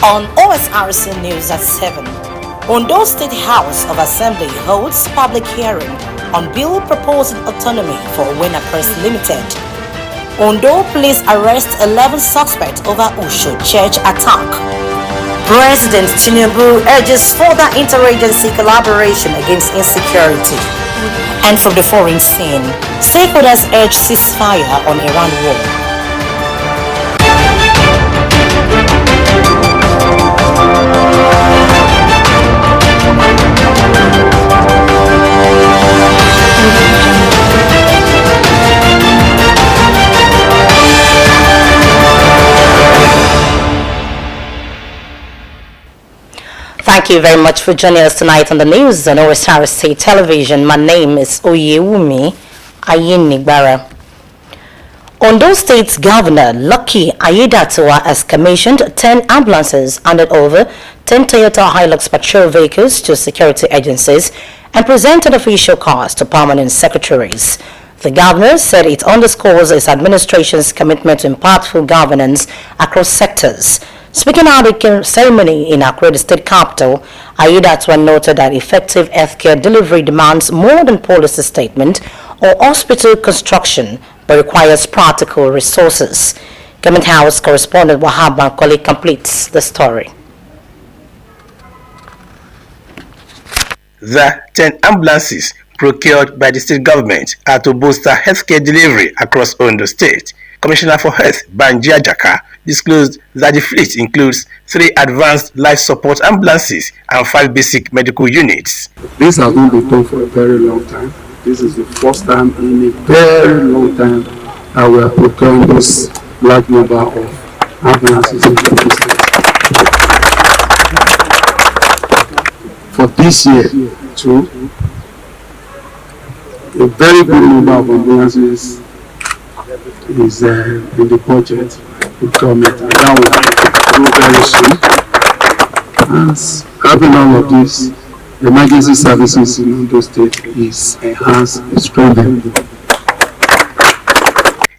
On Osrc News at 7, Ondo State House of Assembly holds public hearing on bill proposing autonomy for Winner Press Limited. Ondo police arrest 11 suspects over Usho church attack. President Tinubu urges further interagency collaboration against insecurity. And from the foreign scene, stakeholders urge ceasefire on Iran war. Thank you very much for joining us tonight on the news on Osrc Television. My name is Oyewumi Ayinigbara. Ondo State's Governor Lucky Aiyedatiwa has commissioned 10 ambulances and over 10 Toyota Hilux patrol vehicles to security agencies and presented official cars to permanent secretaries. The governor said it underscores its administration's commitment to impactful governance across sectors. Speaking at the ceremony in Accra, the state capital, Aiyedatiwa noted that effective healthcare delivery demands more than policy statement or hospital construction, but requires practical resources. Government House correspondent Wahab Bankole completes the story. The 10 ambulances procured by the state government are to bolster healthcare delivery across Ondo State. Commissioner for Health, Banji Ajaka, disclosed that the fleet includes 3 advanced life support ambulances and 5 basic medical units. This has not been done for a very long time. This is the first time in a very long time that we are procuring this large number of ambulances in the state. For this year, too, a very good number of ambulances is in the budget procurement, and that will grow very soon. As having all of this, emergency services in Ondo State is enhanced, strengthened.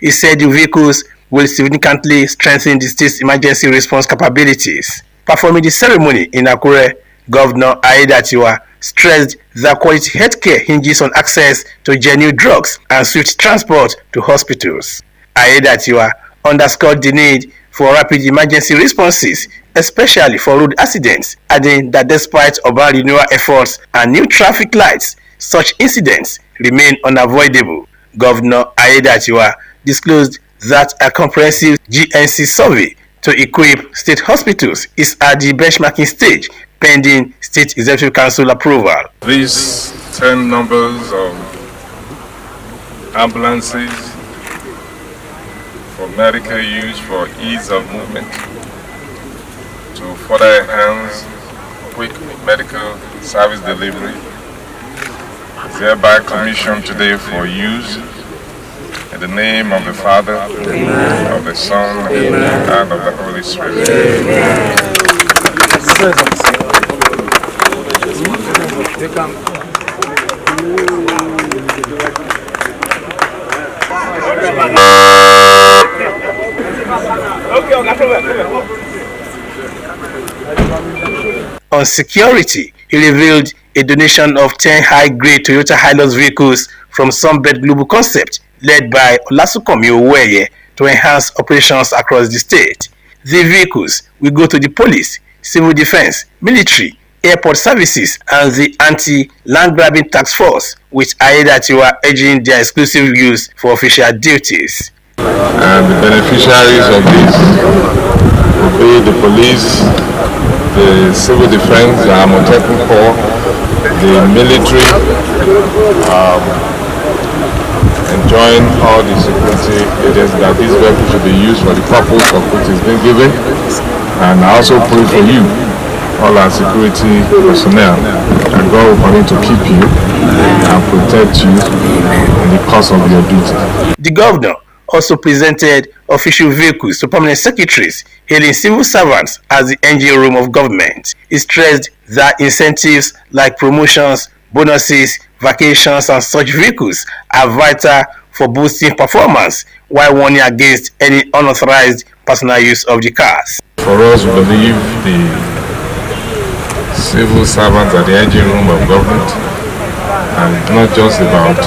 He said the vehicles will significantly strengthen the state's emergency response capabilities. Performing the ceremony in Akure, Governor Aiyedatiwa stressed that quality healthcare hinges on access to genuine drugs and swift transport to hospitals. Aiyedatiwa underscored the need for rapid emergency responses, especially for road accidents, adding that despite urban renewal efforts and new traffic lights, such incidents remain unavoidable. Governor Aiyedatiwa disclosed that a comprehensive GNC survey to equip state hospitals is at the benchmarking stage, pending State Executive Council approval. These 10 numbers of ambulances for medical use for ease of movement to further enhance quick medical service delivery is hereby commissioned today for use in the name of the Father, Amen. Of the Son, Amen. And of the Holy Spirit. Amen. On security, he revealed a donation of 10 high-grade Toyota Hilux vehicles from Sunbed Global Concept, led by Olasukomi Oweye, to enhance operations across the state. The vehicles will go to the police, civil defense, military, airport services, and the anti-land grabbing task force, which Aiyedatiwa urging their exclusive use for official duties. And the beneficiaries of this will be the police, the civil defense, the Amotekun Corps, the military, enjoying all the security areas that this vehicle should be used for the purpose of which it's been given. And I also pray for you, all our security personnel, that God will continue to keep you and protect you in the course of your duty. The governor also presented official vehicles to permanent secretaries, hailing civil servants as the engine room of government. He stressed that incentives like promotions, bonuses, vacations, and such vehicles are vital for boosting performance, while warning against any unauthorized personal use of the cars. For us, we believe the civil servants are the engine room of government, and not just about,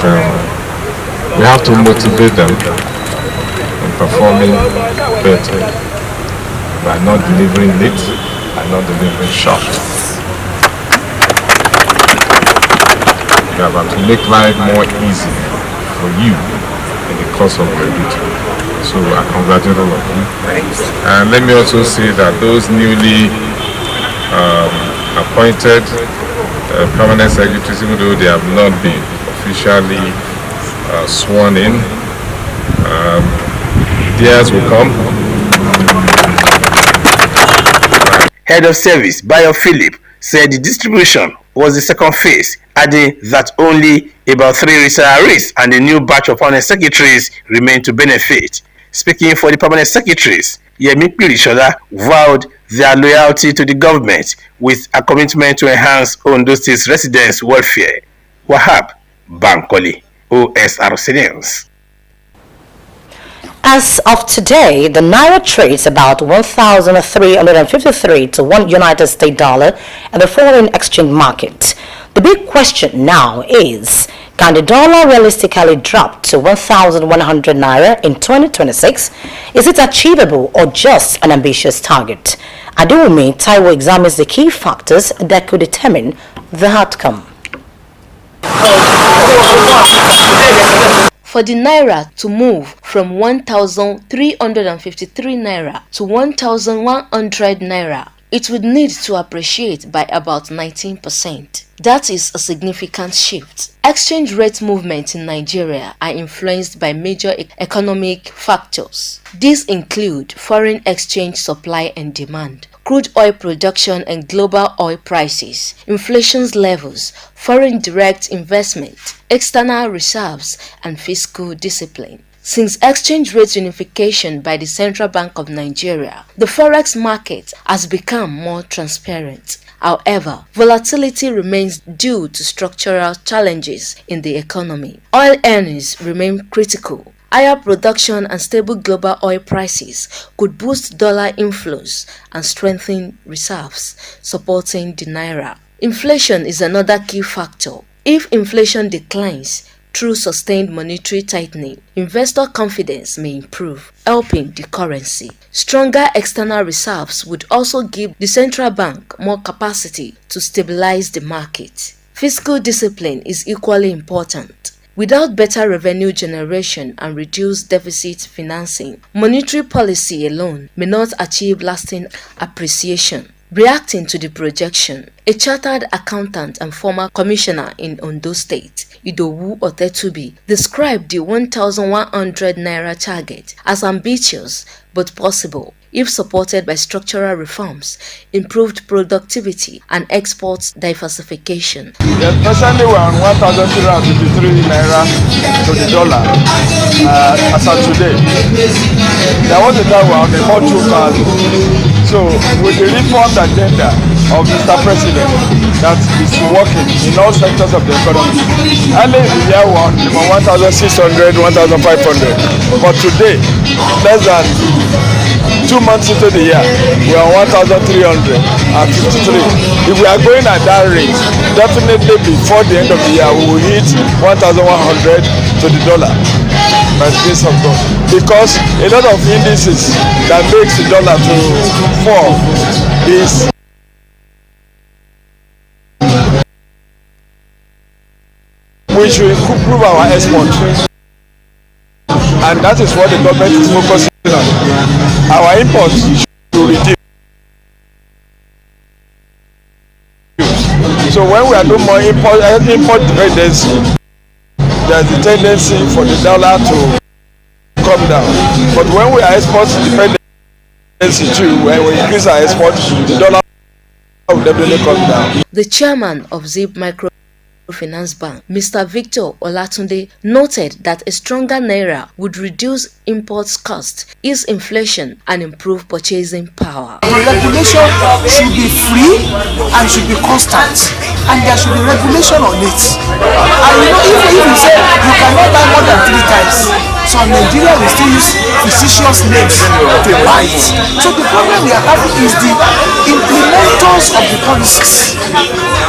we have to motivate them in performing better by not delivering late and not delivering short. We have to make life more easy for you in the course of your duty. So I congratulate all of you. And let me also say that those newly appointed permanent secretaries, even though they have not been officially sworn in, theirs will come. Head of Service Bayo Philip said the distribution was the second phase, adding that only about 3 retirees and a new batch of permanent secretaries remain to benefit. Speaking for the permanent secretaries, Yemi Pirishola vowed their loyalty to the government with a commitment to enhance Ondo State's residents' welfare. Wahab Bankole, Osrc News. As of today, the Naira trades about 1,353 to one United States dollar at the foreign exchange market. The big question now is, can the dollar realistically drop to 1,100 Naira in 2026? Is it achievable or just an ambitious target? Adewumi Taiwo examines the key factors that could determine the outcome. For the Naira to move from 1,353 Naira to 1,100 Naira, it would need to appreciate by about 19%. That is a significant shift. Exchange rate movements in Nigeria are influenced by major economic factors. These include foreign exchange supply and demand, crude oil production and global oil prices, inflation levels, foreign direct investment, external reserves, and fiscal discipline. Since exchange rate unification by the Central Bank of Nigeria, the forex market has become more transparent. However, volatility remains due to structural challenges in the economy. Oil earnings remain critical. Higher production and stable global oil prices could boost dollar inflows and strengthen reserves, supporting the Naira. Inflation is another key factor. If inflation declines through sustained monetary tightening, investor confidence may improve, helping the currency. Stronger external reserves would also give the central bank more capacity to stabilize the market. Fiscal discipline is equally important. Without better revenue generation and reduced deficit financing, monetary policy alone may not achieve lasting appreciation. Reacting to the projection, a chartered accountant and former commissioner in Ondo State, Idowu Otetubi, described the 1,100 Naira target as ambitious but possible if supported by structural reforms, improved productivity, and export diversification. Yes, presently we're on 1,353 Naira to the dollar as of today. There was a time we were on about 2,000. So with the reform agenda of Mr. President that is working in all sectors of the economy, early in the year we were on 1,600, 1,500. But today, less than 2 months into the year, we are 1,353. If we are going at that rate, definitely before the end of the year, we will hit 1,100 to the dollar. By the grace of God, because a lot of indices that makes the dollar to fall is we should improve our export, and that is what the government is focusing on. Our imports should reduce. So when we are doing more import dependency, there's a tendency for the dollar to come down. But when we are export dependency too, when we increase our export, the dollar will definitely come down. The chairman of ZIP Microfinance Bank, Mr. Victor Olatunde, noted that a stronger Naira would reduce imports cost, ease inflation, and improve purchasing power. The regulation should be free and should be constant, and there should be regulation on it. And you know, if you say you cannot buy more than 3 times, So in Nigeria, we still use fictitious names to buy it. So the problem we are having is the implementers of the policies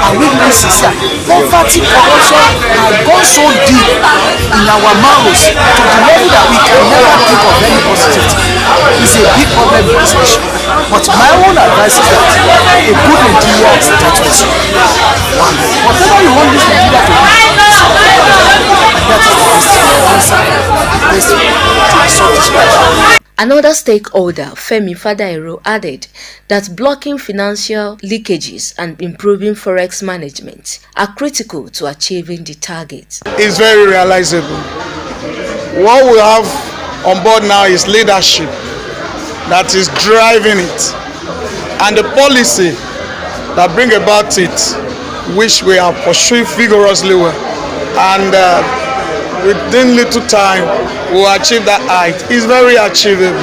are witnesses here. Poverty, corruption have gone so deep in our marrows to the level that we can never think of any positivity. It's a big problem in this nation. But my own advice is that a good Nigeria is that way. Whatever you want this Nigeria to be, that is the best answer. Another stakeholder, Femi Fadairo, added that blocking financial leakages and improving forex management are critical to achieving the target. It's very realizable. What we have on board now is leadership that is driving it, and the policy that bring about it, which we are pursuing vigorously well, and within little time we'll achieve that height. It's very achievable.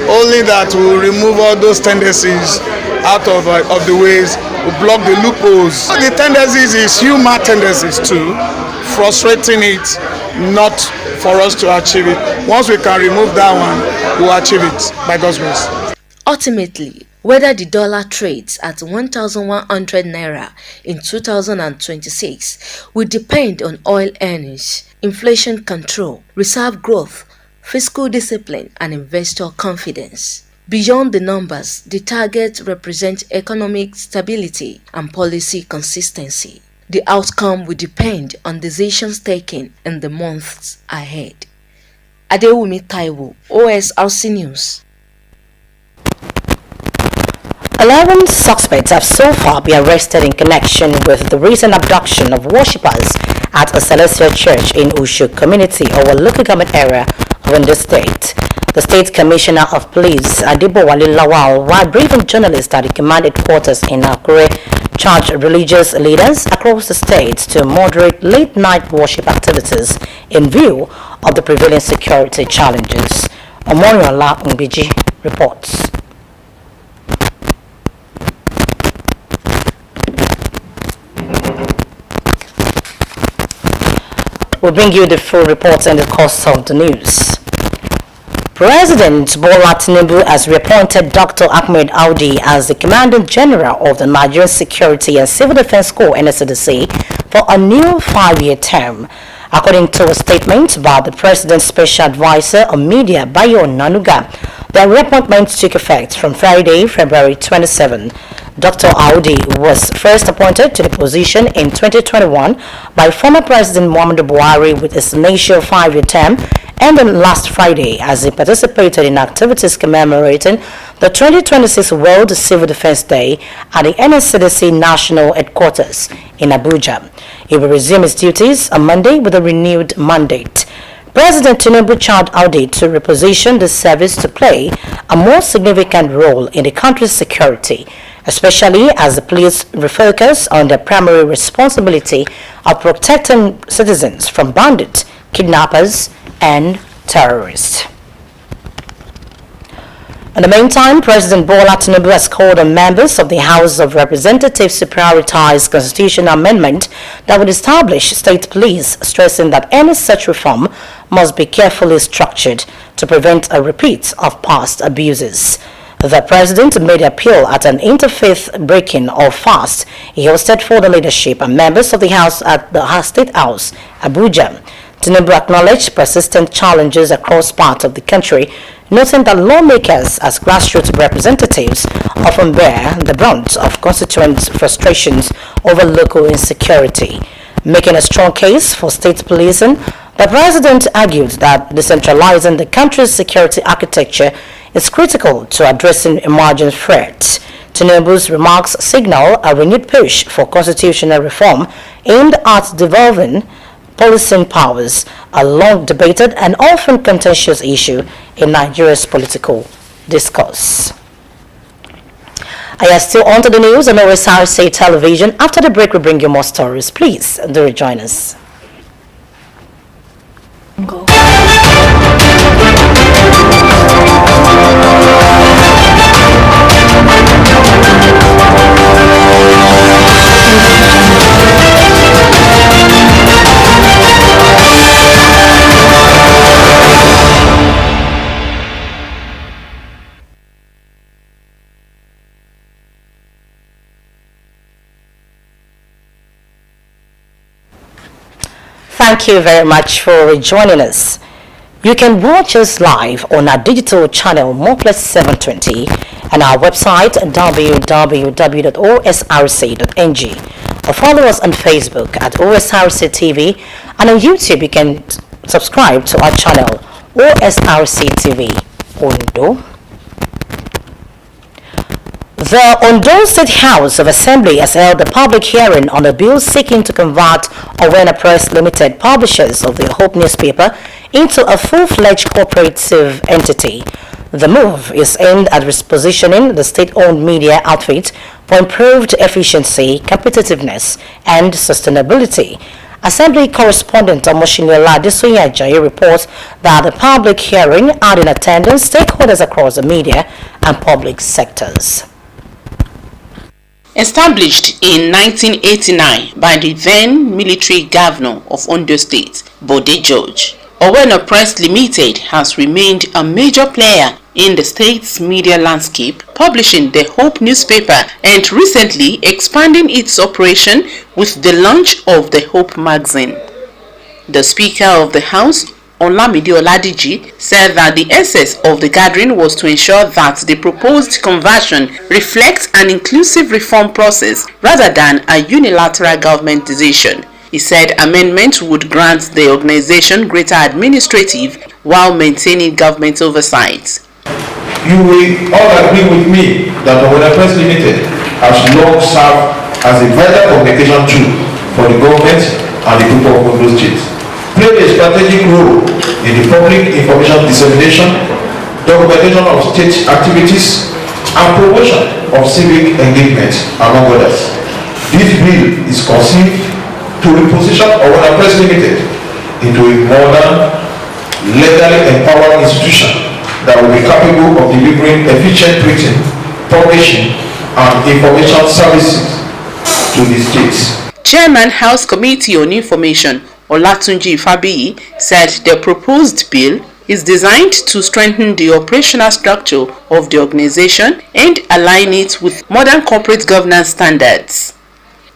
Only that we'll remove all those tendencies out of the ways, we'll block the loopholes. The tendencies is human tendencies too, frustrating it, not for us to achieve it. Once we can remove that one, we'll achieve it by God's grace. Ultimately, whether the dollar trades at 1,100 naira in 2026 will depend on oil earnings, inflation control, reserve growth, fiscal discipline, and investor confidence. Beyond the numbers, the target represents economic stability and policy consistency. The outcome will depend on decisions taken in the months ahead. Adewumi Taiwo, Osrc News. 11 suspects have so far been arrested in connection with the recent abduction of worshippers at a Celestial Church in Ushu community or a local government area of the state. The State Commissioner of Police, Adibowale Lawal, while briefing journalists at the command headquarters in Akure, charged religious leaders across the state to moderate late-night worship activities in view of the prevailing security challenges. Omoriola Mbiji reports. We'll bring you the full reports in the course of the news. President Bola Tinubu has reappointed Dr. Ahmed Audi as the Commandant General of the Nigerian Security and Civil Defense Corps (NSCDC) for a new 5-year term. According to a statement by the President's Special Advisor on Media, Bayo Nanuga, the reappointment took effect from Friday, February 27. Dr. Audi was first appointed to the position in 2021 by former President Muhammadu Buhari with his initial 5-year term ending last Friday as he participated in activities commemorating the 2026 World Civil Defense Day at the NSCDC National Headquarters in Abuja. He will resume his duties on Monday with a renewed mandate. President Tinubu charged Audi to reposition the service to play a more significant role in the country's security, especially as the police refocus on their primary responsibility of protecting citizens from bandits, kidnappers, and terrorists. In the meantime, President Bola Tinubu has called on members of the House of Representatives to prioritize constitutional amendment that would establish state police, stressing that any such reform must be carefully structured to prevent a repeat of past abuses. The president made an appeal at an interfaith breaking of fast he hosted for the leadership and members of the House at the State House, Abuja. Tinubu acknowledged persistent challenges across parts of the country, noting that lawmakers as grassroots representatives often bear the brunt of constituents' frustrations over local insecurity. Making a strong case for state policing, the president argued that decentralizing the country's security architecture is critical to addressing emerging threats. Tinubu's remarks signal a renewed push for constitutional reform aimed at devolving policing powers, a long debated and often contentious issue in Nigeria's political discourse. I am still on to the news on Osrc television. After the break, we'll bring you more stories. Please do rejoin us. Go. Thank you very much for joining us. You can watch us live on our digital channel Moplus 720 and our website www.osrc.ng, or follow us on Facebook at OSRC TV, and on YouTube you can subscribe to our channel OSRC TV Ondo. The Ondo State House of Assembly has held a public hearing on a bill seeking to convert Owena Press Limited, publishers of the Hope newspaper, into a full-fledged cooperative entity. The move is aimed at repositioning the state-owned media outfit for improved efficiency, competitiveness, and sustainability. Assembly correspondent Omoshinyola Adesoye reports that the public hearing had in attendance stakeholders across the media and public sectors. Established in 1989 by the then military governor of Ondo State, Bode George, Owena Press Limited has remained a major player in the state's media landscape, publishing the Hope newspaper and recently expanding its operation with the launch of the Hope magazine. The Speaker of the House, Olamide Oladiji, said that the essence of the gathering was to ensure that the proposed conversion reflects an inclusive reform process rather than a unilateral government decision. He said amendments would grant the organization greater administrative while maintaining government oversight. You will all agree with me that Owena Press Limited has long served as a vital communication tool for the government and the people of Ondo State, played a strategic role in the public information dissemination, documentation of state activities, and promotion of civic engagement, among others. This bill is conceived to reposition Owena Press Limited into a modern, legally empowered institution that will be capable of delivering efficient printing, publishing, and information services to the states. Chairman House Committee on Information, Olatunji Fabiyi, said the proposed bill is designed to strengthen the operational structure of the organization and align it with modern corporate governance standards.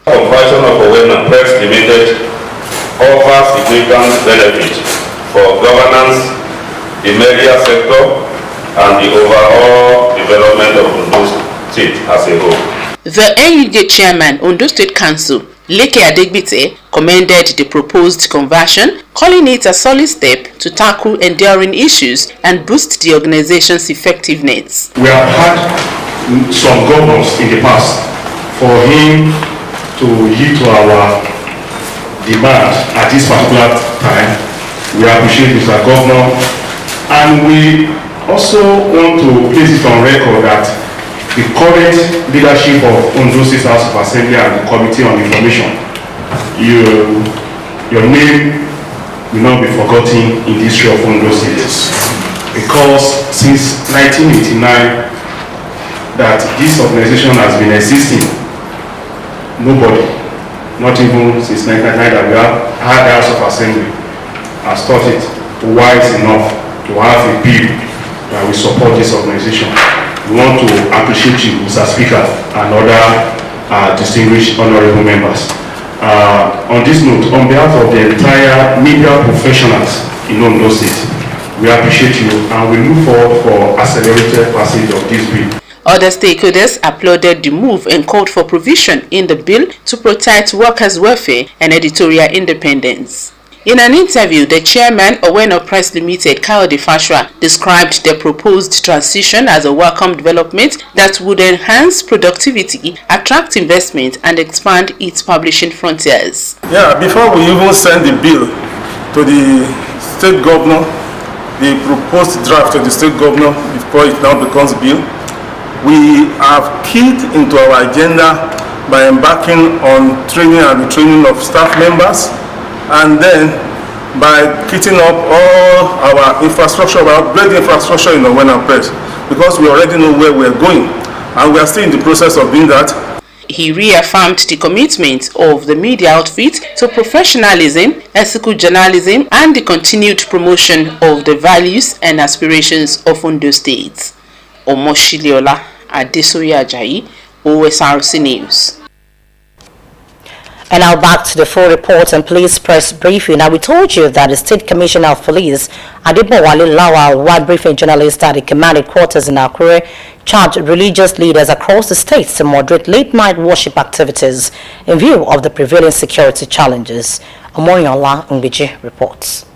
The conversion of Owena Press Limited offers significant benefits for governance, the media sector, and the overall development of Ondo State as a whole. The NUJ chairman, Ondo State Council, Leke Adegbite, commended the proposed conversion, calling it a solid step to tackle enduring issues and boost the organization's effectiveness. We have had some governors in the past. For him to yield to our demand at this particular time, we appreciate Mr. Governor, and we also want to place it on record that the current leadership of Ondo State House of Assembly and the Committee on Information, your name will not be forgotten in the history of Ondo State, because since 1989 that this organization has been existing, nobody, not even since 1999 that we have had the House of Assembly, has thought it wise enough to have a bill that will support this organization. We want to appreciate you, Mr. Speaker, and other distinguished honorable members. On this note, on behalf of the entire media professionals in Ondo State, we appreciate you and we look forward for accelerated passage of this bill. Other stakeholders applauded the move and called for provision in the bill to protect workers' welfare and editorial independence. In an interview, the chairman of Owena Press Limited, Kayode Fashua, described the proposed transition as a welcome development that would enhance productivity, attract investment, and expand its publishing frontiers. Yeah, before we even send the bill to the state governor, the proposed draft to the state governor before it now becomes bill, we have keyed into our agenda by embarking on training and retraining of staff members, and then by kitting up all our infrastructure, our upgraded infrastructure in Owena Press, because we already know where we're going, and we are still in the process of doing that. He reaffirmed the commitment of the media outfit to professionalism, ethical journalism, and the continued promotion of the values and aspirations of Ondo State. Omoshinyola Adesoye, OSRC News. And now back to the full report and police press briefing. Now we told you that the State Commissioner of Police, Adebowale Lawal, while briefing journalists at the command quarters in Akure, charged religious leaders across the state to moderate late-night worship activities in view of the prevailing security challenges. Omoyola Ngbeji reports.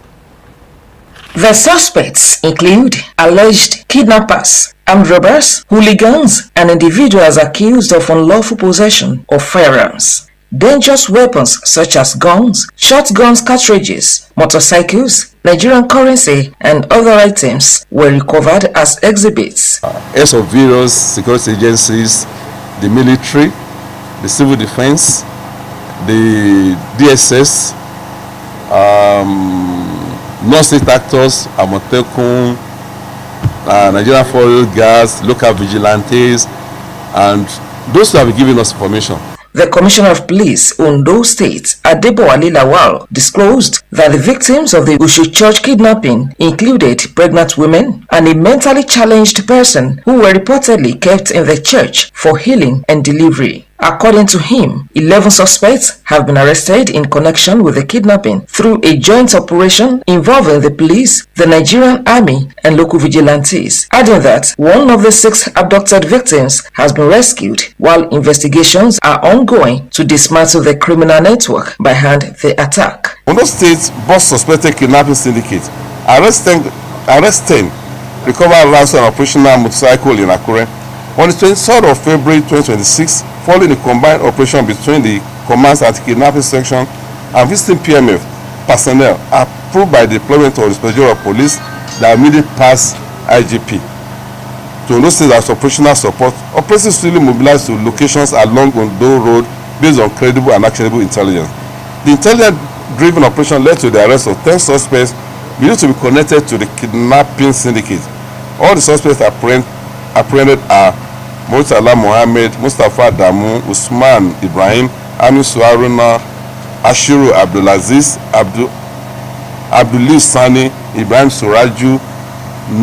The suspects include alleged kidnappers, armed robbers, hooligans, and individuals accused of unlawful possession of firearms. Dangerous weapons such as guns, shotguns cartridges, motorcycles, Nigerian currency, and other items were recovered as exhibits. Heads of various security agencies, the military, the civil defense, the DSS, non-state actors, Amotekun, Nigerian Forest Guards, local vigilantes, and those who have been giving us information. The Commissioner of Police, Ondo State, Adebowale Lawal, disclosed that the victims of the Ushu Church kidnapping included pregnant women and a mentally challenged person who were reportedly kept in the church for healing and delivery. According to him, 11 suspects have been arrested in connection with the kidnapping through a joint operation involving the police, the Nigerian army, and local vigilantes, adding that one of the 6 abducted victims has been rescued while investigations are ongoing to dismantle the criminal network behind the attack. Ondo State boss suspected kidnapping syndicate arrest 10, recover ransom and operational motorcycle in Akure. On the 23rd of February 2026, following a combined operation between the Command's Anti-Kidnapping Section and visiting PMF personnel approved by the deployment of the Inspector General of Police that immediately passed IGP. To Ondo State as operational support, operatives really mobilized to locations along Ondo Road based on credible and actionable intelligence. The intelligence-driven operation led to the arrest of 10 suspects believed to be connected to the kidnapping syndicate. All the suspects apprehended are Murtala Mohammed, Mustafa Damu, Usman Ibrahim, Amisu Haruna, Ashiru Abdulaziz, Abdullah Sani, Ibrahim Suraju,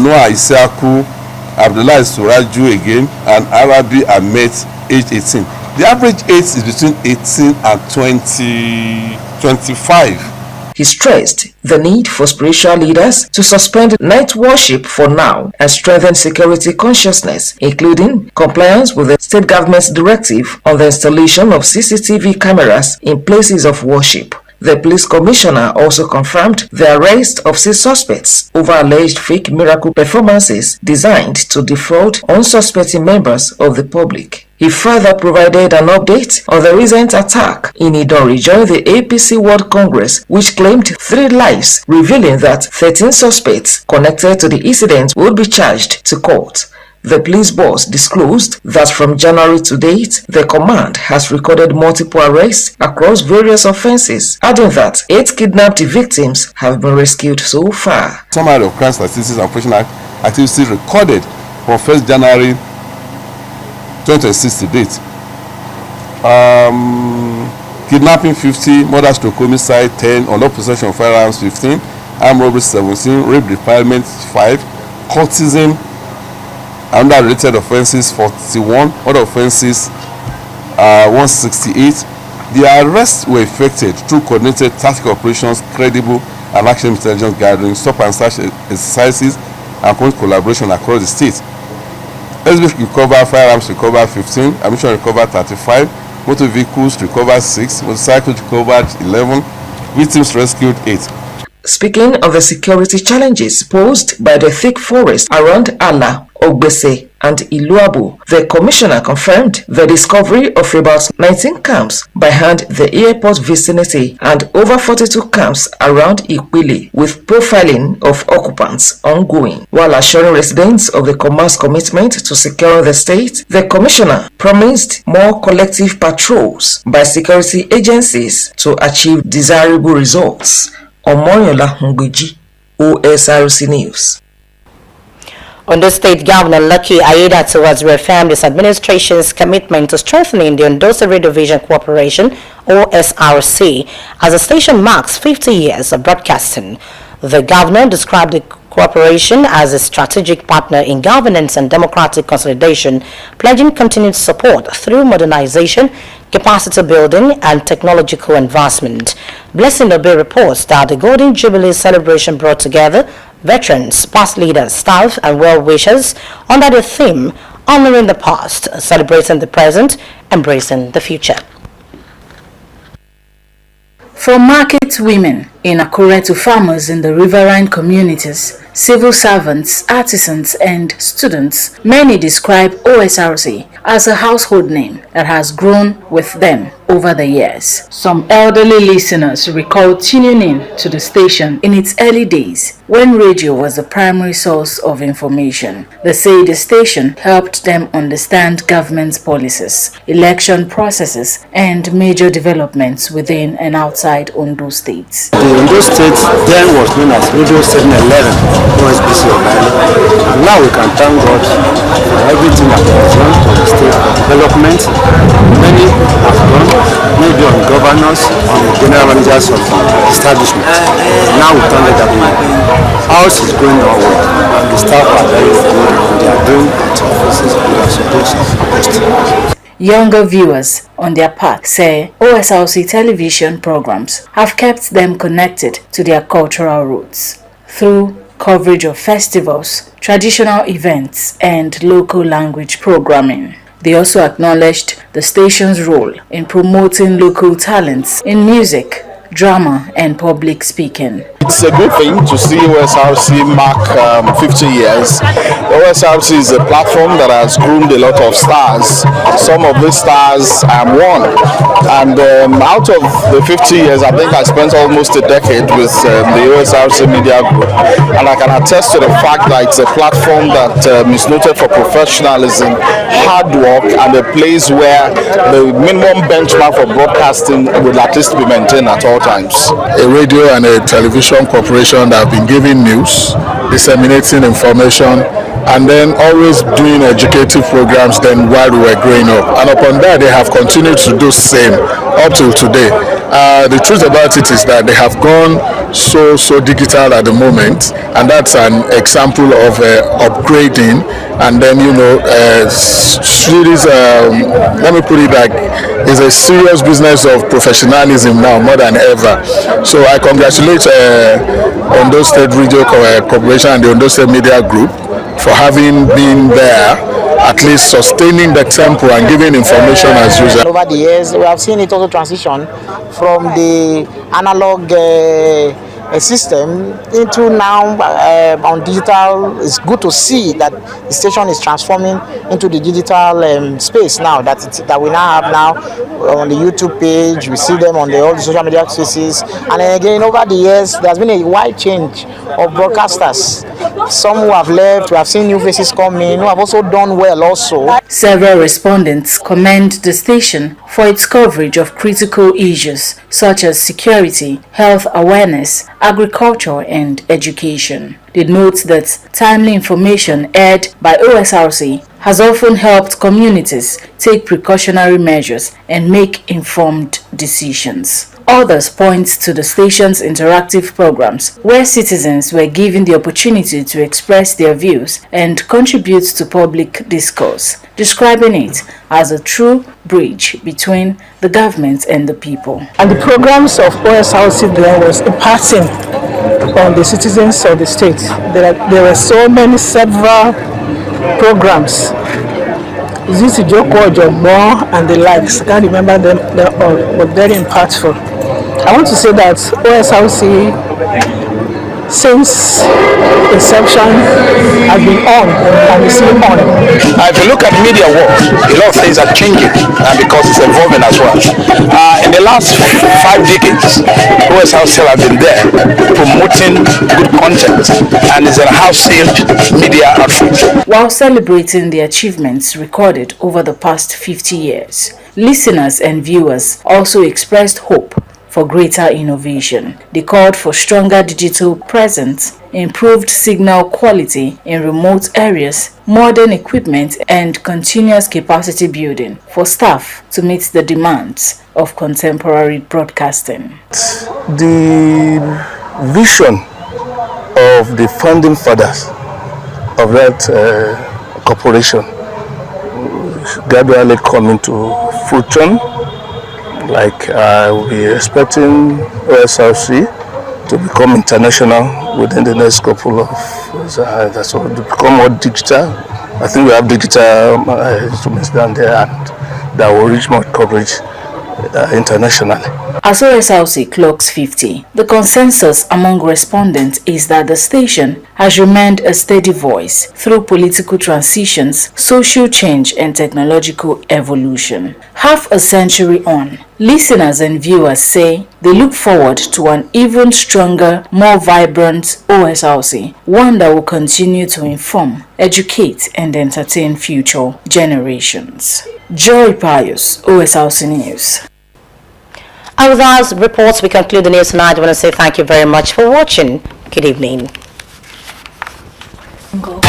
Noah Isaku, Abdullah Suraju again, and Arabi Ahmed, age 18. The average age is between 18 and 25. He stressed the need for spiritual leaders to suspend night worship for now and strengthen security consciousness, including compliance with the state government's directive on the installation of CCTV cameras in places of worship. The police commissioner also confirmed the arrest of 6 suspects over alleged fake miracle performances designed to defraud unsuspecting members of the public. He further provided an update on the recent attack in Idori during the APC World Congress, which claimed 3 lives, revealing that 13 suspects connected to the incident would be charged to court. The police boss disclosed that from January to date, the command has recorded multiple arrests across various offenses, adding that 8 kidnapped victims have been rescued so far. Summary of crime statistics and operational activities recorded from 1st January 2026 to date. Kidnapping 50, murder stroke homicide 10, unlawful possession of firearms 15, armed robbery 17, rape defilement 5, cultism and other related offences 41, other offences 168. The arrests were effected through coordinated tactical operations, credible and actionable intelligence gathering, stop and search exercises, and collaboration across the state. SB recover firearms recovered 15, ammunition recovered 35, motor vehicles recovered 6, motorcycles recovered 11, victims rescued 8. Speaking of the security challenges posed by the thick forest around Ala, Ogbese, and Iluabu, the commissioner confirmed the discovery of about 19 camps behind the airport vicinity and over 42 camps around Ikwili, with profiling of occupants ongoing. While assuring residents of the command's commitment to securing the state, the commissioner promised more collective patrols by security agencies to achieve desirable results. Omoyola Ngbeji, Osrc News. Ondo State Governor Lucky Aiyedatiwa has reaffirmed his administration's commitment to strengthening the Ondo Radio Vision Corporation, Osrc, as the station marks 50 years of broadcasting. The governor described the corporation as a strategic partner in governance and democratic consolidation, pledging continued support through modernization, capacity building, and technological advancement. Blessing Obe reports that the Golden Jubilee celebration brought together veterans, past leaders, staff, and well-wishers under the theme Honoring the Past, Celebrating the Present, Embracing the Future. From market women in Akure to farmers in the riverine communities, civil servants, artisans, and students, many describe OSRC as a household name that has grown with them over the years. Some elderly listeners recall tuning in to the station in its early days when radio was the primary source of information. They say the station helped them understand government's policies, election processes, and major developments within and outside Ondo State. The Ondo State then was known as Radio 711, OSBC Online, and now we can thank God for everything that was done to the state development. Many have done, maybe on governors, on the general managers of the establishment. Now we thank the government. House is going on well, and the staff are very good, and they are doing what officers are supposed to. Younger viewers, on their part, say OSRC television programs have kept them connected to their cultural roots through coverage of festivals, traditional events, and local language programming. They also acknowledged the station's role in promoting local talents in music, drama, and public speaking. It's a good thing to see OSRC mark 50 years. OSRC is a platform that has groomed a lot of stars. Some of these stars I am one. And out of the 50 years, I think I spent almost a decade with the OSRC Media Group. And I can attest to the fact that it's a platform that is noted for professionalism, hard work, and a place where the minimum benchmark for broadcasting will at least be maintained at all times. A radio and a television corporation that have been giving news, disseminating information, and then always doing educative programs then while we were growing up. And upon that, they have continued to do the same up till today. The truth about it is that they have gone so digital at the moment, and that's an example of upgrading. And then, let me put it like, it's a serious business of professionalism now more than ever. So I congratulate Ondo State Radio Corporation and the Ondo State Media Group for having been there, at least sustaining the tempo and giving information as usual. Over the years, we have seen it also transition from the analog system into now on digital. It's good to see that the station is transforming into the digital space now that we now have now on the YouTube page. We see them on all the social media spaces, and then again over the years there's been a wide change of broadcasters. Some who have left, we have seen new faces come in who have also done well also. Several respondents commend the station for its coverage of critical issues such as security, health awareness, agriculture, and education. They note that timely information aired by OSRC has often helped communities take precautionary measures and make informed decisions. Others point to the station's interactive programs, where citizens were given the opportunity to express their views and contribute to public discourse, describing it as a true bridge between the government and the people. And the programs of OSRC there was imparting on the citizens of the state. There were so many several programs. Zizi Joko Ojomo and the likes. I can't remember them all, but very impactful. I want to say that OSRC, since inception, has been on and is still on. If you look at media work, a lot of things are changing because it's evolving as well. In the last 5 decades, OSRC has been there promoting good content and is a house-saved media outreach. While celebrating the achievements recorded over the past 50 years, listeners and viewers also expressed hope for greater innovation. They called for stronger digital presence, improved signal quality in remote areas, modern equipment, and continuous capacity building for staff to meet the demands of contemporary broadcasting. The vision of the founding fathers of that corporation gradually coming to fruition, Like we're expecting OSRC to become international within the next couple of that's all, to become more digital. I think we have digital instruments down there and that will reach more coverage internationally. As OSRC clocks 50, the consensus among respondents is that the station has remained a steady voice through political transitions, social change and technological evolution. Half a century on, listeners and viewers say they look forward to an even stronger, more vibrant OSRC, one that will continue to inform, educate and entertain future generations. Joy Pius, OSRC News. And with those reports, we conclude the news tonight. I want to say thank you very much for watching. Good evening. Go.